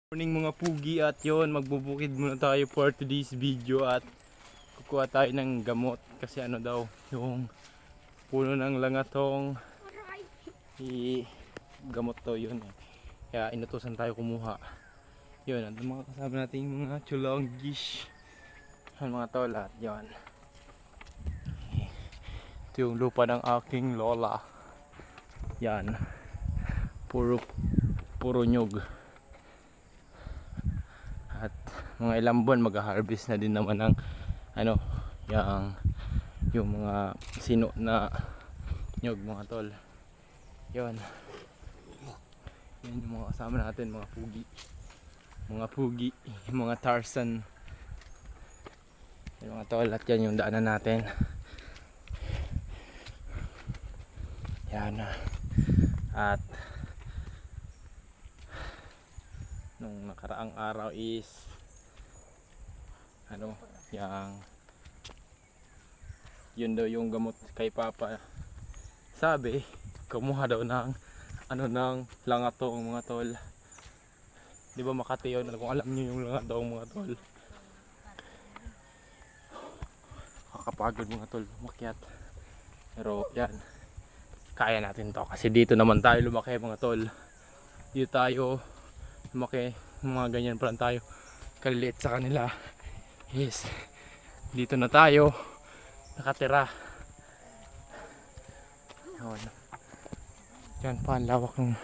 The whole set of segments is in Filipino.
Morning mga pugi, at yon magbubukid muna tayo for today's video at kukuha tayo ng gamot kasi ano daw yung puno ng langatong gamot daw yun eh. Kaya inutusan tayo kumuha yun, at mga kasama natin yung mga chulonggish yan mga tol. At yun, ito yung lupa ng aking lola, yan puro nyug. At mga ilang buwan mag-harvest na din naman ng ano, yung mga sino na nyog mga tol. Yun yung mga kasama natin, mga pugi, mga Tarzan yung mga tol. At yan yung daanan natin, yan. At nung nakaraang araw is ano, yun daw yung gamot kay Papa. Sabi kumuha daw ng ano, ng langatong mga tol. Di ba Makati yun? Kung alam nyo yung langatong mga tol, kakapagod mga tol umakyat. Pero yan, kaya natin to kasi dito naman tayo lumaki mga tol. Dito tayo lumaki, mga ganyan pa lang tayo kaliliit sa kanila. Yes, dito na tayo nakatira. Yan pa, ang lawak ng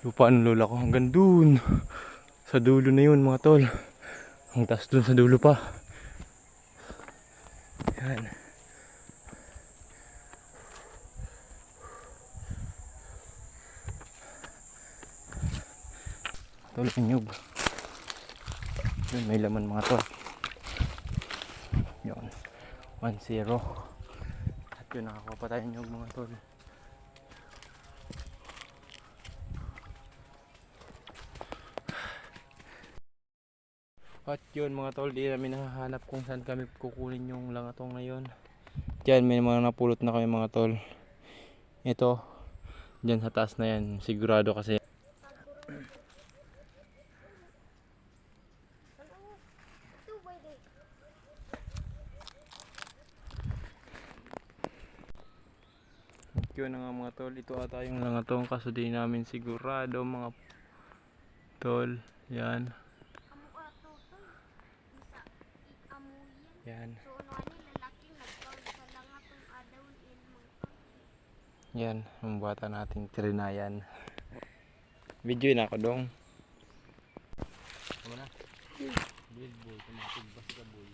lupa ng lola ko hanggang dun sa dulo na yun mga tol. Ang taas dun sa dulo pa. Yan. Tol, inyog. Yun, may laman mga tol. Yun, 1-0. At yun, nakakuha pa tayo inyog mga tol. At yun mga tol, di namin nahahanap kung saan kami kukunin yung langatong na yun. Diyan may mga napulot na kami mga tol. Ito, diyan sa taas na yan, sigurado kasi. Yun na nga mga tol, ito ata yung langatong, kaso di namin sigurado mga tol. Yan. Yan. Yan, ang bata nating trinayan. Video na ako dong. Tama na. Build boy, tumatog bas ka boy.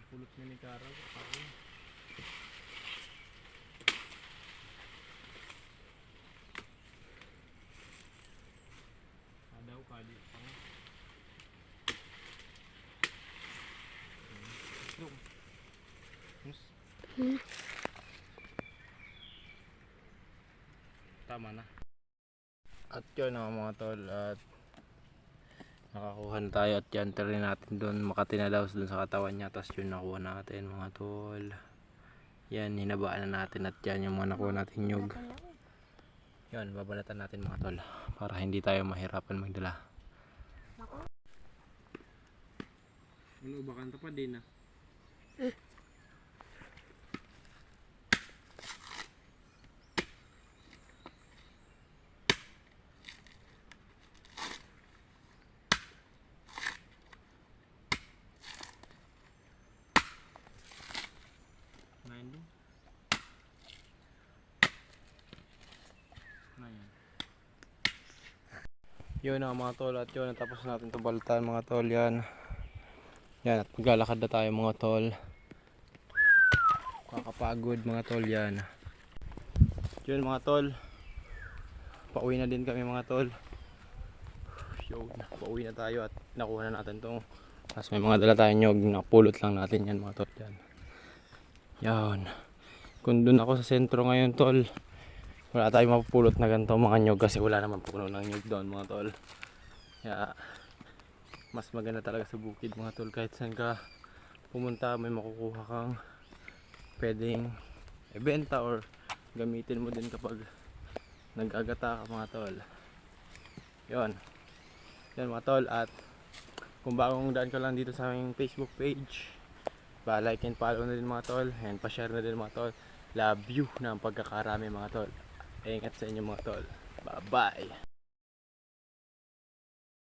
Pulot niya ni Carol. Adaw kali pa. Tama na. At yun mga tol, at nakakuha na tayo. At yan, try natin doon, Makati na daw doon sa katawan niya. Tapos yun nakuha natin mga tol. Yan, hinabaan na natin. At yan yung mga nakuha natin nyug. Yan, babalatan natin mga tol para hindi tayo mahirapan magdala. Ano ba kanta pa din ah? Yun na mga tol, at yun, tapos natin ito balatan mga tol. Yan, at maglalakad na tayo mga tol. Kakapagod mga tol. Yan, yun mga tol, pauwi na din kami mga tol. Yun, pauwi na tayo at nakuha na natin itong, tapos may mga dala tayong nyog, napulot lang natin yan mga tol. Yan, kung dun ako sa sentro ngayon tol, wala tayong mapupulot na ganito mga nyog kasi wala naman puno ng nyog doon mga tol. Kaya mas maganda talaga sa bukid mga tol. Kahit saan ka pumunta may makukuha kang pwedeng ibenta or gamitin mo din kapag nag-agata ka mga tol. Yun mga tol. At kung bagong daan ka lang dito sa aming Facebook page, pa-like and follow na din mga tol, and pa-share na din mga tol. Love you na ang pagkakarami mga tol. Ingat sa inyo mga tol. Bye bye.